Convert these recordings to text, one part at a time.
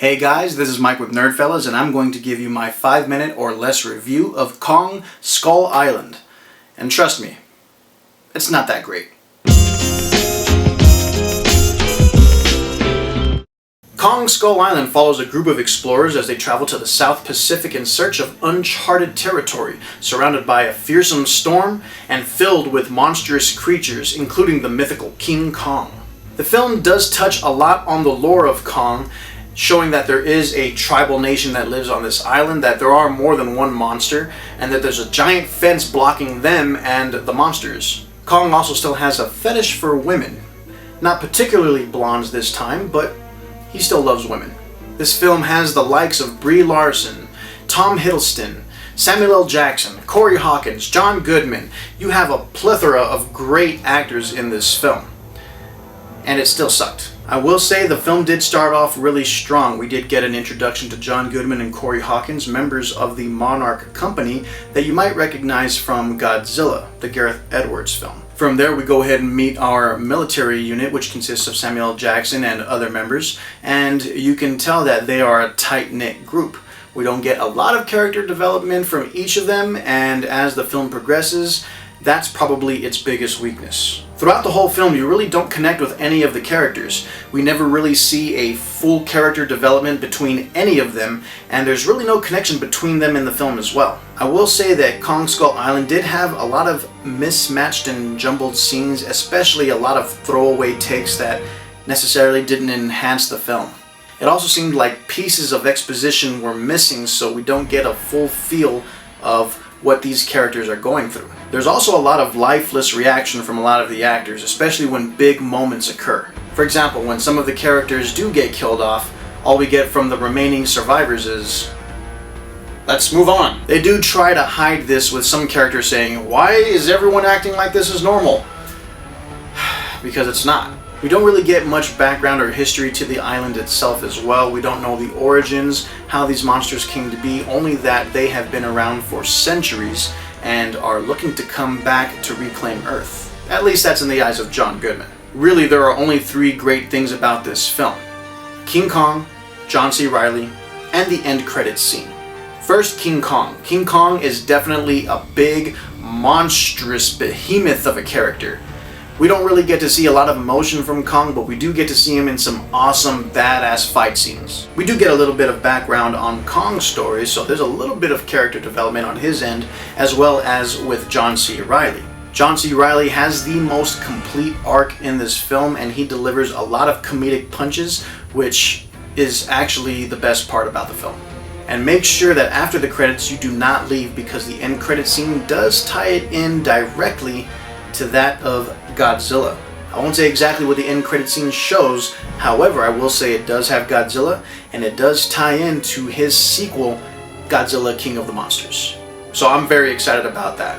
Hey guys, this is Mike with NerdFellas, and I'm going to give you my 5-minute or less review of Kong Skull Island. And trust me, it's not that great. Kong Skull Island follows a group of explorers as they travel to the South Pacific in search of uncharted territory, surrounded by a fearsome storm and filled with monstrous creatures, including the mythical King Kong. The film does touch a lot on the lore of Kong, showing that there is a tribal nation that lives on this island, that there are more than one monster, and that there's a giant fence blocking them and the monsters. Kong also still has a fetish for women. Not particularly blondes this time, but he still loves women. This film has the likes of Brie Larson, Tom Hiddleston, Samuel L. Jackson, Corey Hawkins, John Goodman. You have a plethora of great actors in this film. And it still sucked. I will say the film did start off really strong. We did get an introduction to John Goodman and Corey Hawkins, members of the Monarch Company that you might recognize from Godzilla, the Gareth Edwards film. From there we go ahead and meet our military unit, which consists of Samuel L. Jackson and other members, and you can tell that they are a tight-knit group. We don't get a lot of character development from each of them, and as the film progresses, that's probably its biggest weakness. Throughout the whole film, you really don't connect with any of the characters. We never really see a full character development between any of them, and there's really no connection between them in the film as well. I will say that Kong Skull Island did have a lot of mismatched and jumbled scenes, especially a lot of throwaway takes that necessarily didn't enhance the film. It also seemed like pieces of exposition were missing, so we don't get a full feel of what these characters are going through. There's also a lot of lifeless reaction from a lot of the actors, especially when big moments occur. For example, when some of the characters do get killed off, all we get from the remaining survivors is, "Let's move on." They do try to hide this with some characters saying, "Why is everyone acting like this is normal?" Because it's not. We don't really get much background or history to the island itself as well. We don't know the origins, how these monsters came to be, only that they have been around for centuries and are looking to come back to reclaim Earth. At least that's in the eyes of John Goodman. Really, there are only 3 great things about this film: King Kong, John C. Reilly, and the end credits scene. First, King Kong. King Kong is definitely a big, monstrous behemoth of a character. We don't really get to see a lot of emotion from Kong, but we do get to see him in some awesome, badass fight scenes. We do get a little bit of background on Kong's story, so there's a little bit of character development on his end, as well as with John C. Reilly. John C. Reilly has the most complete arc in this film, and he delivers a lot of comedic punches, which is actually the best part about the film. And make sure that after the credits you do not leave, because the end credit scene does tie it in directly to that of Godzilla. I won't say exactly what the end credit scene shows, however I will say it does have Godzilla, and it does tie into his sequel, Godzilla King of the Monsters. So I'm very excited about that.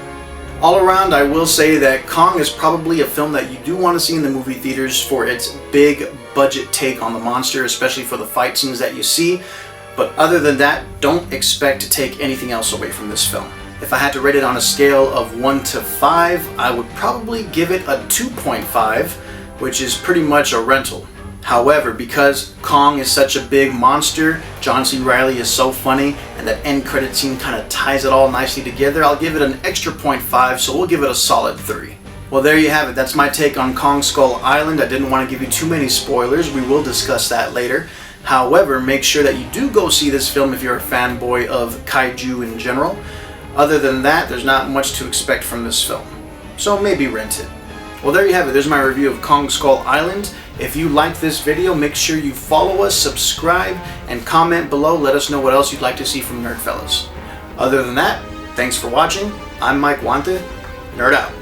All around, I will say that Kong is probably a film that you do want to see in the movie theaters for its big budget take on the monster, especially for the fight scenes that you see, but other than that, don't expect to take anything else away from this film. If I had to rate it on a scale of 1 to 5, I would probably give it a 2.5, which is pretty much a rental. However, because Kong is such a big monster, John C. Reilly is so funny, and that end credit scene kind of ties it all nicely together, I'll give it an extra 0.5, so we'll give it a solid 3. Well, there you have it. That's my take on Kong Skull Island. I didn't want to give you too many spoilers. We will discuss that later. However, make sure that you do go see this film if you're a fanboy of kaiju in general. Other than that, there's not much to expect from this film, so maybe rent it. Well, there you have it. There's my review of Kong Skull Island. If you liked this video, make sure you follow us, subscribe, and comment below. Let us know what else you'd like to see from NerdFellas. Other than that, thanks for watching. I'm Mike Wante. Nerd out.